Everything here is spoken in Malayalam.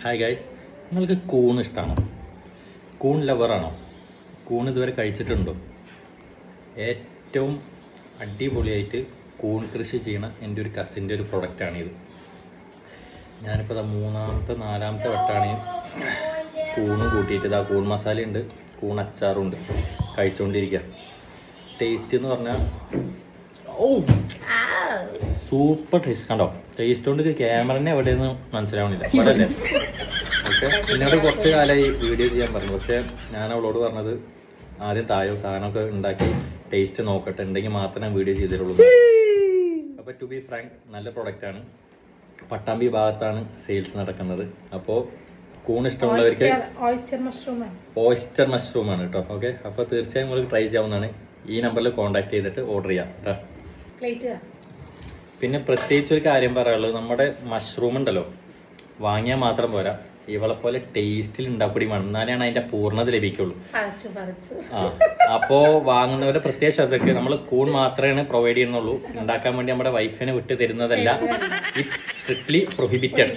ഹായ് ഗൈസ്, നിങ്ങൾക്ക് കൂൺ ഇഷ്ടമാണോ? കൂൺ ലവറാണോ? കൂൺ ഇതുവരെ കഴിച്ചിട്ടുണ്ടോ? ഏറ്റവും അടിപൊളിയായിട്ട് കൂൺ കൃഷി ചെയ്യണ എൻ്റെ ഒരു കസിൻ്റെ ഒരു പ്രൊഡക്റ്റാണിത്. ഞാനിപ്പോൾ നാലാമത്തെ വട്ടമാണ് കൂണ് കൂട്ടിയിട്ട് ഇതാ കൂൺ മസാലയുണ്ട്, കൂൺ അച്ചാറുണ്ട് കഴിച്ചുകൊണ്ടിരിക്കുക. ടേസ്റ്റ് എന്ന് പറഞ്ഞാൽ സൂപ്പർ ടേസ്റ്റ്. കണ്ടോ, ടേസ്റ്റ് കൊണ്ട് ക്യാമറനെ എവിടെയെന്ന് മനസ്സിലാവണില്ല. ഇവിടെ അല്ലേ? പക്ഷെ എന്നോട് കുറച്ച് കാലമായി വീഡിയോ ചെയ്യാൻ പറഞ്ഞു. പക്ഷെ ഞാൻ അവളോട് പറഞ്ഞത് ആദ്യം തായോ സാധനമൊക്കെ ഉണ്ടാക്കി ടേസ്റ്റ് നോക്കട്ടെ, ഉണ്ടെങ്കിൽ മാത്രമേ വീഡിയോ ചെയ്തിട്ടുള്ളൂ. അപ്പോൾ ടു ബി ഫ്രാങ്ക്, നല്ല പ്രൊഡക്റ്റാണ്. പട്ടാമ്പി ഭാഗത്താണ് സെയിൽസ് നടക്കുന്നത്. അപ്പോൾ കൂൺ ഇഷ്ടമുള്ളവർക്ക് ഓയിസ്റ്റർ മഷ്റൂം ആണ് കേട്ടോ. ഓക്കെ, അപ്പോൾ തീർച്ചയായും നിങ്ങൾക്ക് ട്രൈ ചെയ്യാവുന്നതാണ്. ഈ നമ്പറിൽ കോൺടാക്ട് ചെയ്തിട്ട് ഓർഡർ ചെയ്യാം കേട്ടോ. പിന്നെ പ്രത്യേകിച്ച് ഒരു കാര്യം പറയാനുള്ളത്, നമ്മുടെ മഷ്റൂം ഉണ്ടല്ലോ, വാങ്ങിയാൽ മാത്രം പോരാ, ഇവളെ പോലെ ടേസ്റ്റിൽ ഉണ്ടാക്കി വേണം, എന്നാലാണ് അതിന്റെ പൂർണ്ണത ലഭിക്കുള്ളൂ. അപ്പോ വാങ്ങുന്നവരെ പ്രത്യേക ശ്രദ്ധയ്ക്ക്, നമ്മൾ കൂൺ മാത്രമേ പ്രൊവൈഡ് ചെയ്യുന്നുള്ളൂ. ഉണ്ടാക്കാൻ വേണ്ടി നമ്മുടെ വൈഫിനെ വിട്ട് തരുന്നതല്ല. It's strictly prohibited.